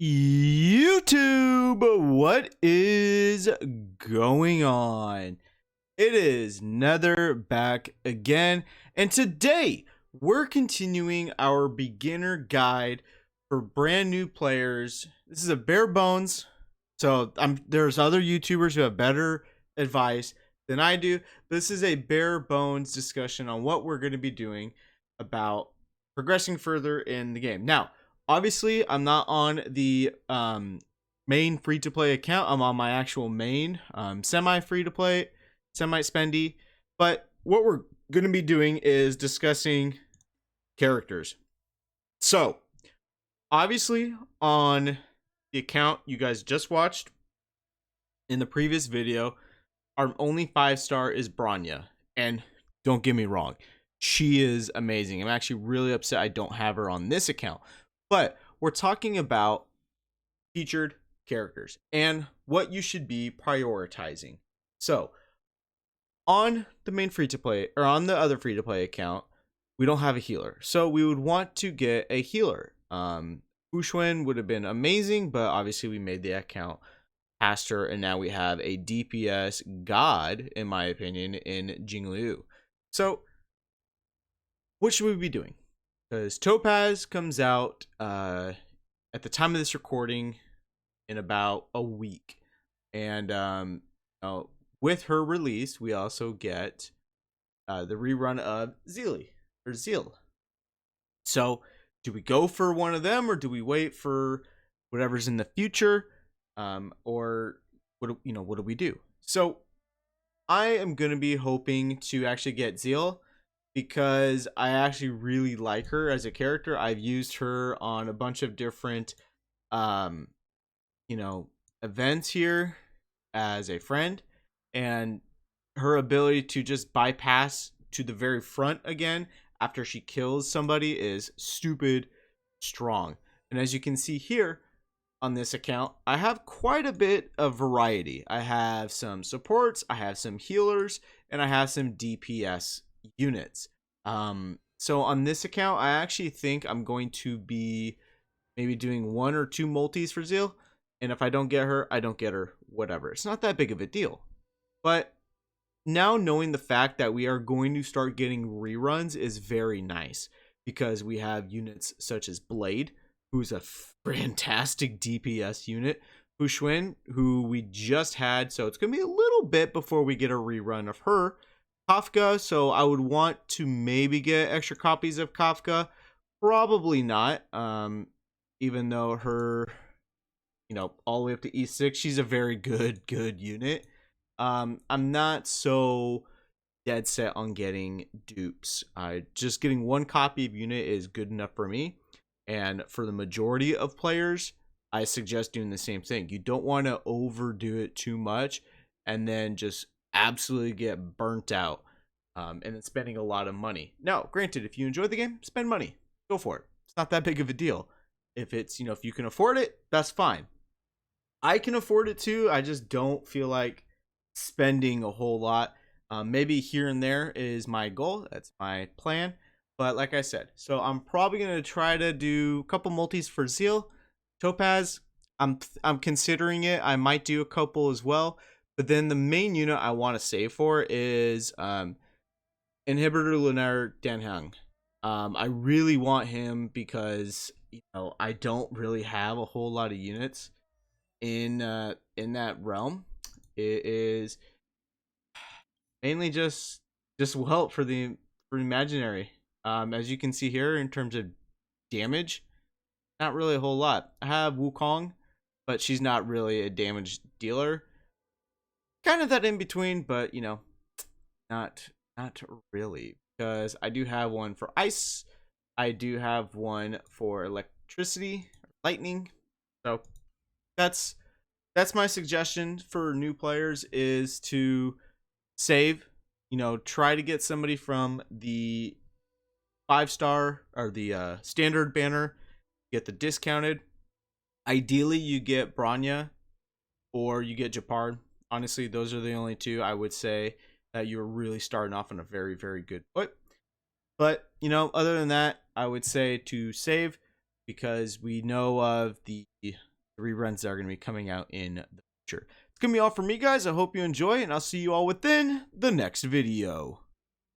YouTube, what is going on? It is Nether back again, and today we're continuing our beginner guide for brand new players. This is a bare bones, so there's other YouTubers who have better advice than I do. This is a bare bones discussion on what we're going to be doing about progressing further in the game. Now, obviously, I'm not on the main free-to-play account. I'm on my actual main semi-free-to-play, semi-spendy. But what we're going to be doing is discussing characters. So, obviously, on the account you guys just watched in the previous video, our only 5-star is Bronya. And don't get me wrong, she is amazing. I'm actually really upset I don't have her on this account. But we're talking about featured characters and what you should be prioritizing. So, on the main free-to-play, or on the other free-to-play account, we don't have a healer. So, we would want to get a healer. Fushwen would have been amazing, but obviously we made the account past her, and now we have a DPS god, in my opinion, in Jingliu. So, what should we be doing? Because Topaz comes out at the time of this recording in about a week. And with her release, we also get the rerun of Zeal. So, do we go for one of them, or do we wait for whatever's in the future? Or what do we do? So, I am going to be hoping to actually get Zeal, because I actually really like her as a character. I've used her on a bunch of different, events here as a friend, and her ability to just bypass to the very front again after she kills somebody is stupid strong. And as you can see here on this account, I have quite a bit of variety. I have some supports, I have some healers, and I have some DPS units. So on this account, I actually think I'm going to be maybe doing 1 or 2 multis for Zeal, and if I don't get her, I don't get her. Whatever, it's not that big of a deal. But now knowing the fact that we are going to start getting reruns is very nice, because we have units such as Blade, who's a fantastic DPS unit, Fushwen, who we just had, so it's gonna be a little bit before we get a rerun of her. Kafka, so I would want to maybe get extra copies of Kafka. Probably not, even though her, all the way up to E6, she's a very good unit. I'm not so dead set on getting dupes. Just getting 1 copy of unit is good enough for me. And for the majority of players, I suggest doing the same thing. You don't want to overdo it too much and then just absolutely get burnt out, and then spending a lot of money. Now, granted, if you enjoy the game, spend money. Go for it. It's not that big of a deal. If it's, if you can afford it, that's fine. I can afford it too. I just don't feel like spending a whole lot. Maybe here and there is my goal. That's my plan. But like I said, so I'm probably going to try to do a couple multis for Zeal. Topaz, I'm considering it. I might do a couple as well. But then the main unit I want to save for is Inhibitor Lunar Danhang. I really want him because I don't really have a whole lot of units in that realm. It is mainly just will help for the imaginary. As you can see here, in terms of damage, not really a whole lot. I have Wukong, but she's not really a damage dealer. Kind of that in between, but not really, because I do have one for ice. I do have one for electricity, lightning. So that's my suggestion for new players, is to save. Try to get somebody from the 5-star or the standard banner, get the discounted. Ideally, you get Bronya or you get Japard. Honestly, those are the only 2 I would say that you're really starting off on a very, very good foot. But, other than that, I would say to save, because we know of the the reruns that are going to be coming out in the future. It's going to be all for me, guys. I hope you enjoy, and I'll see you all within the next video.